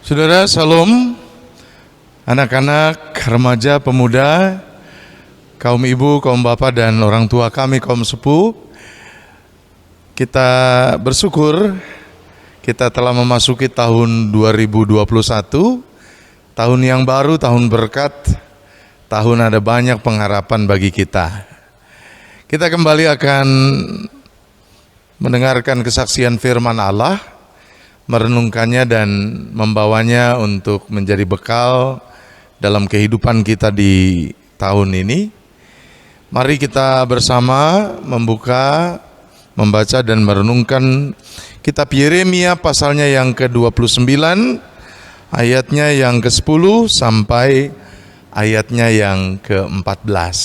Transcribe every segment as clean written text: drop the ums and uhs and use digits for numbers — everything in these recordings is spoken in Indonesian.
Saudara, salam, anak-anak, remaja, pemuda, kaum ibu, kaum bapak, dan orang tua kami, kaum sepuh. Kita bersyukur kita telah memasuki tahun 2021, tahun yang baru, tahun berkat, tahun ada banyak pengharapan bagi kita. Kita kembali akan mendengarkan kesaksian firman Allah, merenungkannya dan membawanya untuk menjadi bekal dalam kehidupan kita di tahun ini. Mari kita bersama membaca dan merenungkan kitab Yeremia pasalnya yang ke-29, ayatnya yang ke-10 sampai ayatnya yang ke-14.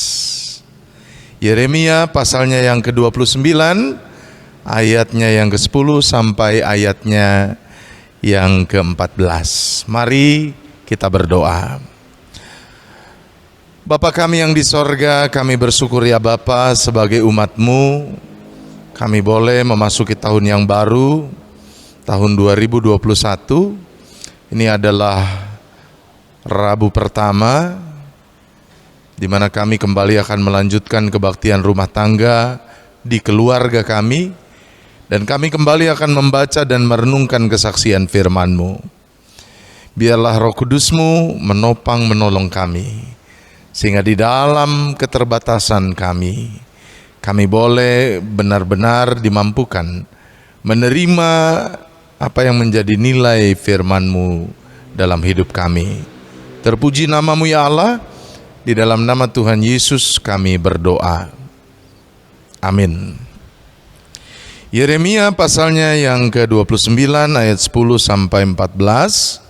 Yeremia pasalnya yang ke-29, ayatnya yang ke-10 sampai ayatnya yang ke-14. Mari kita berdoa. Bapa kami yang di sorga, kami bersyukur ya Bapa, sebagai umat-Mu kami boleh memasuki tahun yang baru, tahun 2021. Ini adalah Rabu pertama di mana kami kembali akan melanjutkan kebaktian rumah tangga di keluarga kami. Dan kami kembali akan membaca dan merenungkan kesaksian firman-Mu. Biarlah Roh Kudus-Mu menopang menolong kami, sehingga di dalam keterbatasan kami boleh benar-benar dimampukan menerima apa yang menjadi nilai firman-Mu dalam hidup kami. Terpuji nama-Mu ya Allah, di dalam nama Tuhan Yesus kami berdoa. Amin. Yeremia pasalnya yang ke-29 ayat 10 sampai 14.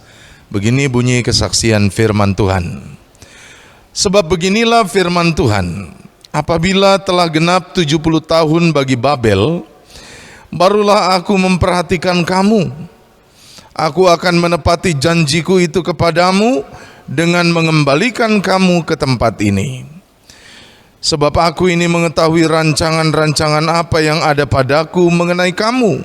Begini bunyi kesaksian firman Tuhan. Sebab beginilah firman Tuhan, apabila telah genap 70 tahun bagi Babel, barulah aku memperhatikan kamu. Aku akan menepati janjiku itu kepadamu dengan mengembalikan kamu ke tempat ini. Sebab aku ini mengetahui rancangan-rancangan apa yang ada padaku mengenai kamu.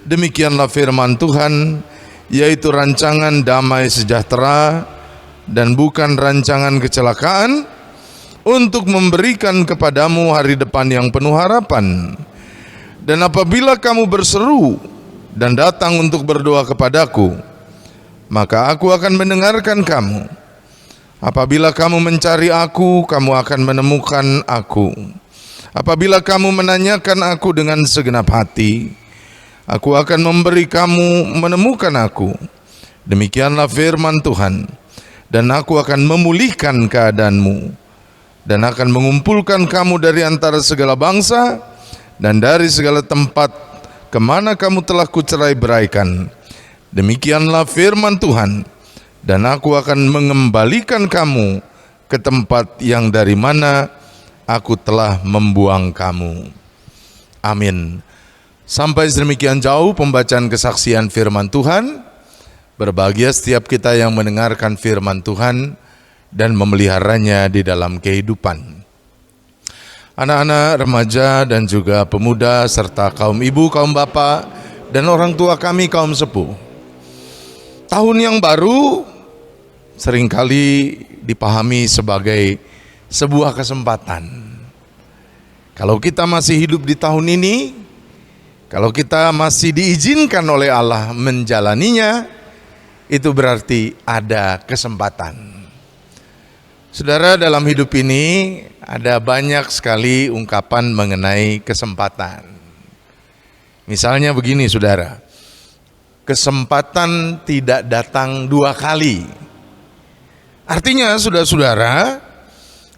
Demikianlah firman Tuhan, yaitu rancangan damai sejahtera dan bukan rancangan kecelakaan, untuk memberikan kepadamu hari depan yang penuh harapan. Dan apabila kamu berseru dan datang untuk berdoa kepadaku, maka aku akan mendengarkan kamu. Apabila kamu mencari aku, kamu akan menemukan aku. Apabila kamu menanyakan aku dengan segenap hati, aku akan memberi kamu menemukan aku. Demikianlah firman Tuhan. Dan aku akan memulihkan keadaanmu, dan akan mengumpulkan kamu dari antara segala bangsa dan dari segala tempat kemana kamu telah kucerai-beraikan. Demikianlah firman Tuhan. Dan aku akan mengembalikan kamu ke tempat yang dari mana aku telah membuang kamu. Amin. Sampai sedemikian jauh pembacaan kesaksian firman Tuhan. Berbahagia setiap kita yang mendengarkan firman Tuhan dan memeliharanya di dalam kehidupan. Anak-anak, remaja, dan juga pemuda, serta kaum ibu, kaum bapak, dan orang tua kami, kaum sepuh. Tahun yang baru seringkali dipahami sebagai sebuah kesempatan. Kalau kita masih hidup di tahun ini, kalau kita masih diizinkan oleh Allah menjalaninya, itu berarti ada kesempatan. Saudara, dalam hidup ini ada banyak sekali ungkapan mengenai kesempatan. Misalnya begini saudara, kesempatan tidak datang dua kali. Artinya saudara-saudara,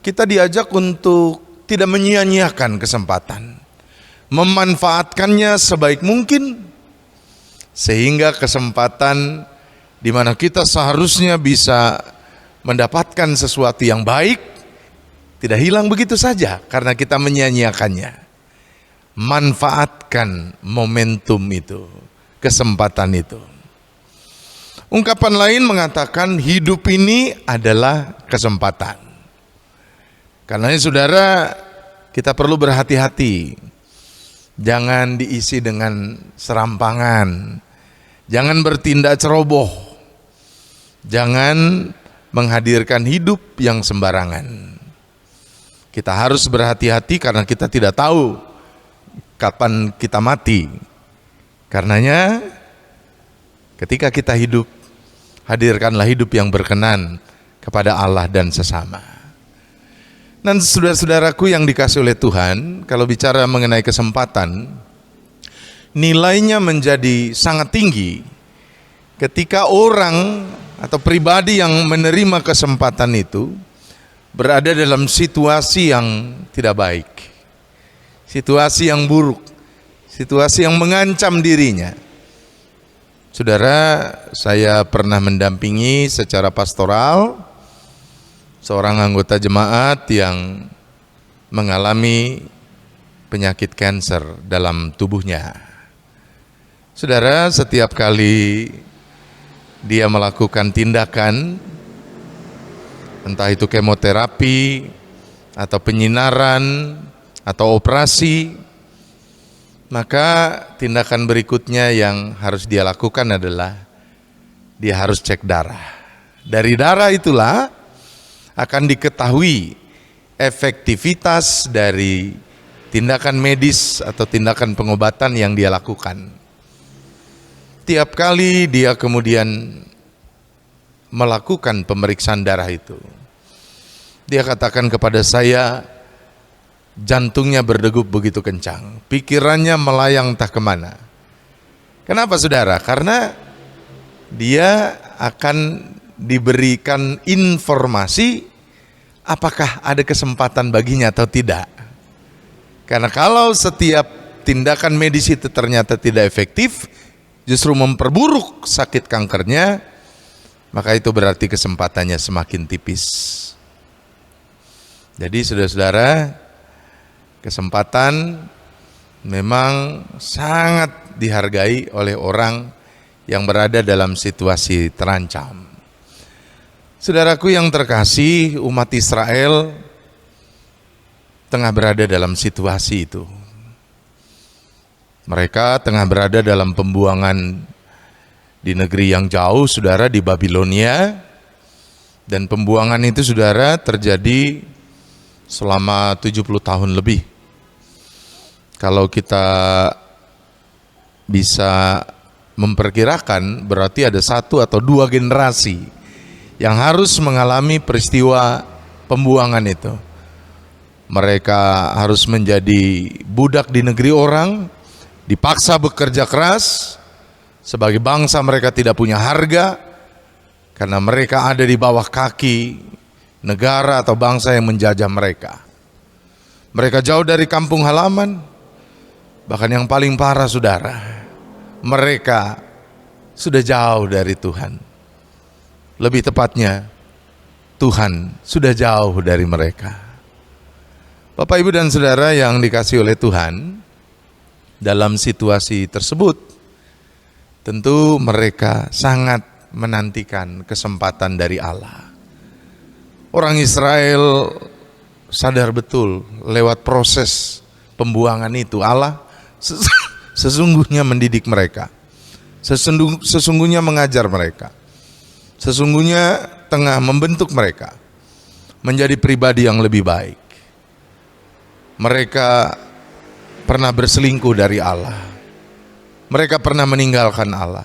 kita diajak untuk tidak menyia-nyiakan kesempatan, memanfaatkannya sebaik mungkin, sehingga kesempatan di mana kita seharusnya bisa mendapatkan sesuatu yang baik tidak hilang begitu saja karena kita menyia-nyiakannya. Manfaatkan momentum itu, kesempatan itu. Ungkapan lain mengatakan hidup ini adalah kesempatan. Karena saudara, kita perlu berhati-hati. Jangan diisi dengan serampangan. Jangan bertindak ceroboh. Jangan menghadirkan hidup yang sembarangan. Kita harus berhati-hati karena kita tidak tahu kapan kita mati. Karenanya ketika kita hidup, hadirkanlah hidup yang berkenan kepada Allah dan sesama. Dan saudara-saudaraku yang dikasih oleh Tuhan, kalau bicara mengenai kesempatan, nilainya menjadi sangat tinggi ketika orang atau pribadi yang menerima kesempatan itu berada dalam situasi yang tidak baik, situasi yang buruk, situasi yang mengancam dirinya. Saudara, saya pernah mendampingi secara pastoral seorang anggota jemaat yang mengalami penyakit kanker dalam tubuhnya. Saudara, setiap kali dia melakukan tindakan, entah itu kemoterapi atau penyinaran atau operasi, maka tindakan berikutnya yang harus dia lakukan adalah dia harus cek darah. Dari darah itulah akan diketahui efektivitas dari tindakan medis atau tindakan pengobatan yang dia lakukan. Tiap kali dia kemudian melakukan pemeriksaan darah itu, dia katakan kepada saya, jantungnya berdegup begitu kencang, pikirannya melayang entah kemana. Kenapa saudara? Karena dia akan diberikan informasi apakah ada kesempatan baginya atau tidak. Karena kalau setiap tindakan medis itu ternyata tidak efektif, justru memperburuk sakit kankernya, maka itu berarti kesempatannya semakin tipis. Jadi saudara-saudara, kesempatan memang sangat dihargai oleh orang yang berada dalam situasi terancam. Saudaraku yang terkasih, umat Israel tengah berada dalam situasi itu. Mereka tengah berada dalam pembuangan di negeri yang jauh, saudara, di Babilonia. Dan pembuangan itu, saudara, terjadi selama 70 tahun lebih. Kalau kita bisa memperkirakan, berarti ada 1 atau 2 generasi yang harus mengalami peristiwa pembuangan itu. Mereka harus menjadi budak di negeri orang, dipaksa bekerja keras. Sebagai bangsa mereka tidak punya harga karena mereka ada di bawah kaki negara atau bangsa yang menjajah mereka. Mereka jauh dari kampung halaman. Bahkan yang paling parah saudara, mereka sudah jauh dari Tuhan. Lebih tepatnya, Tuhan sudah jauh dari mereka. Bapak, Ibu, dan saudara yang dikasihi oleh Tuhan, dalam situasi tersebut tentu mereka sangat menantikan kesempatan dari Allah. Orang Israel sadar betul lewat proses pembuangan itu Allah sesungguhnya mendidik mereka, sesungguhnya mengajar mereka, sesungguhnya tengah membentuk mereka menjadi pribadi yang lebih baik. Mereka pernah berselingkuh dari Allah. Mereka pernah meninggalkan Allah.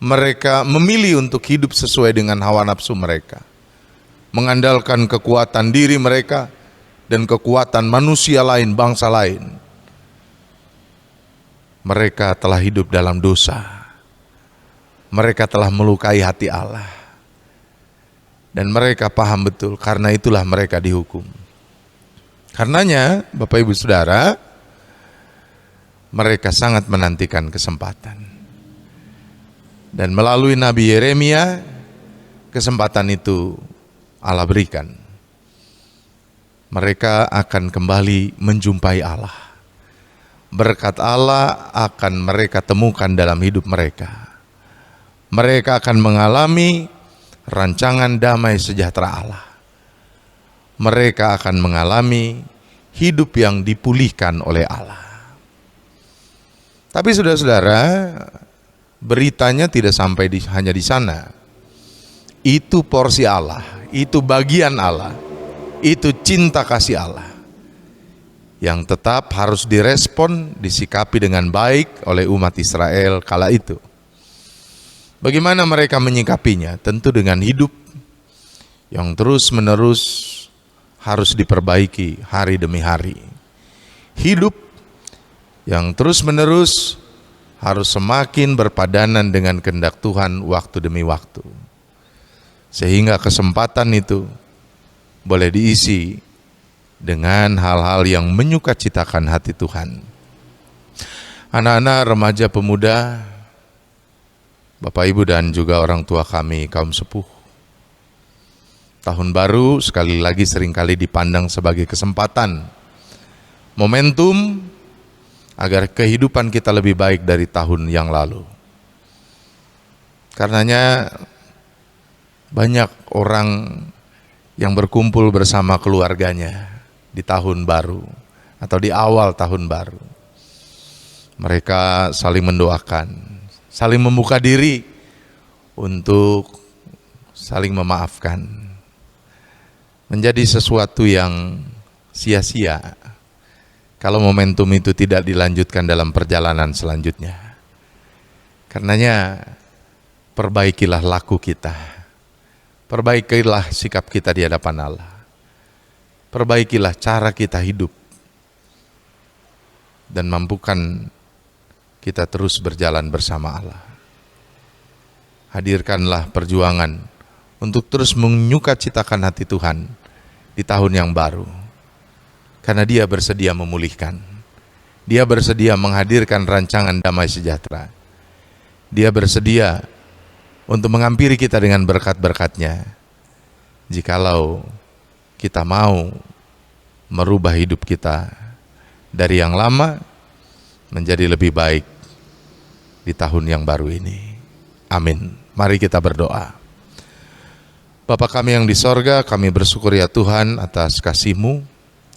Mereka memilih untuk hidup sesuai dengan hawa nafsu mereka, mengandalkan kekuatan diri mereka dan kekuatan manusia lain, bangsa lain. Mereka telah hidup dalam dosa. Mereka telah melukai hati Allah. Dan mereka paham betul, karena itulah mereka dihukum. Karenanya, Bapak Ibu Saudara, mereka sangat menantikan kesempatan. Dan melalui Nabi Yeremia, kesempatan itu Allah berikan. Mereka akan kembali menjumpai Allah. Berkat Allah akan mereka temukan dalam hidup mereka. Mereka akan mengalami rancangan damai sejahtera Allah. Mereka akan mengalami hidup yang dipulihkan oleh Allah. Tapi saudara-saudara, beritanya tidak sampai hanya di sana. Itu porsi Allah, itu bagian Allah, itu cinta kasih Allah yang tetap harus direspon, disikapi dengan baik oleh umat Israel kala itu. Bagaimana mereka menyikapinya? Tentu dengan hidup yang terus-menerus harus diperbaiki hari demi hari. Hidup yang terus-menerus harus semakin berpadanan dengan kehendak Tuhan waktu demi waktu. Sehingga kesempatan itu boleh diisi dengan hal-hal yang menyukacitakan hati Tuhan. Anak-anak, remaja, pemuda, Bapak Ibu dan juga orang tua kami, kaum sepuh. Tahun baru sekali lagi seringkali dipandang sebagai kesempatan, momentum agar kehidupan kita lebih baik dari tahun yang lalu. Karenanya banyak orang yang berkumpul bersama keluarganya di tahun baru atau di awal tahun baru. Mereka saling mendoakan, saling membuka diri untuk saling memaafkan. Menjadi sesuatu yang sia-sia kalau momentum itu tidak dilanjutkan dalam perjalanan selanjutnya. Karenanya perbaikilah laku kita. Perbaikilah sikap kita di hadapan Allah. Perbaikilah cara kita hidup. Dan mampukan kita terus berjalan bersama Allah. Hadirkanlah perjuangan untuk terus menyukacitakan hati Tuhan di tahun yang baru. Karena Dia bersedia memulihkan. Dia bersedia menghadirkan rancangan damai sejahtera. Dia bersedia untuk mengampiri kita dengan berkat-berkat-Nya, jikalau kita mau merubah hidup kita dari yang lama menjadi lebih baik di tahun yang baru ini. Amin. Mari kita berdoa. Bapa kami yang di sorga, kami bersyukur ya Tuhan atas kasih-Mu,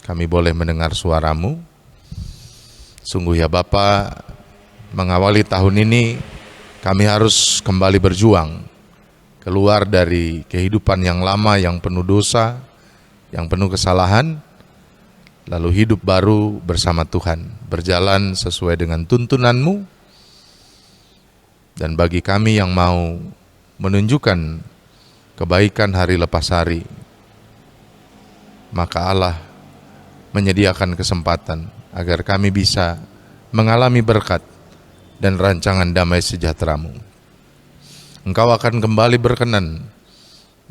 kami boleh mendengar suara-Mu. Sungguh ya Bapa, mengawali tahun ini kami harus kembali berjuang, keluar dari kehidupan yang lama, yang penuh dosa, yang penuh kesalahan, lalu hidup baru bersama Tuhan, berjalan sesuai dengan tuntunan-Mu. Dan bagi kami yang mau menunjukkan kebaikan hari lepas hari, maka Allah menyediakan kesempatan agar kami bisa mengalami berkat dan rancangan damai sejahtera-Mu. Engkau akan kembali berkenan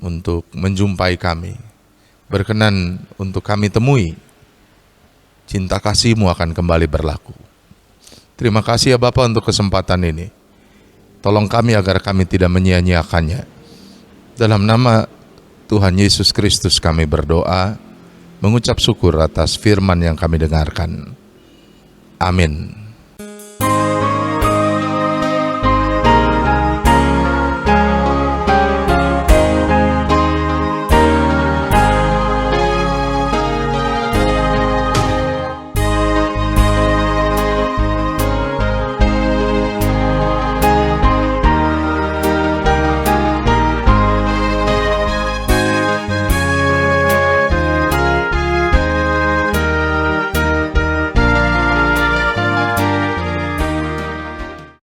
untuk menjumpai kami, berkenan untuk kami temui. Cinta kasih-Mu akan kembali berlaku. Terima kasih ya Bapa untuk kesempatan ini. Tolong kami agar kami tidak menyia-nyiakannya. Dalam nama Tuhan Yesus Kristus kami berdoa, mengucap syukur atas firman yang kami dengarkan. Amin.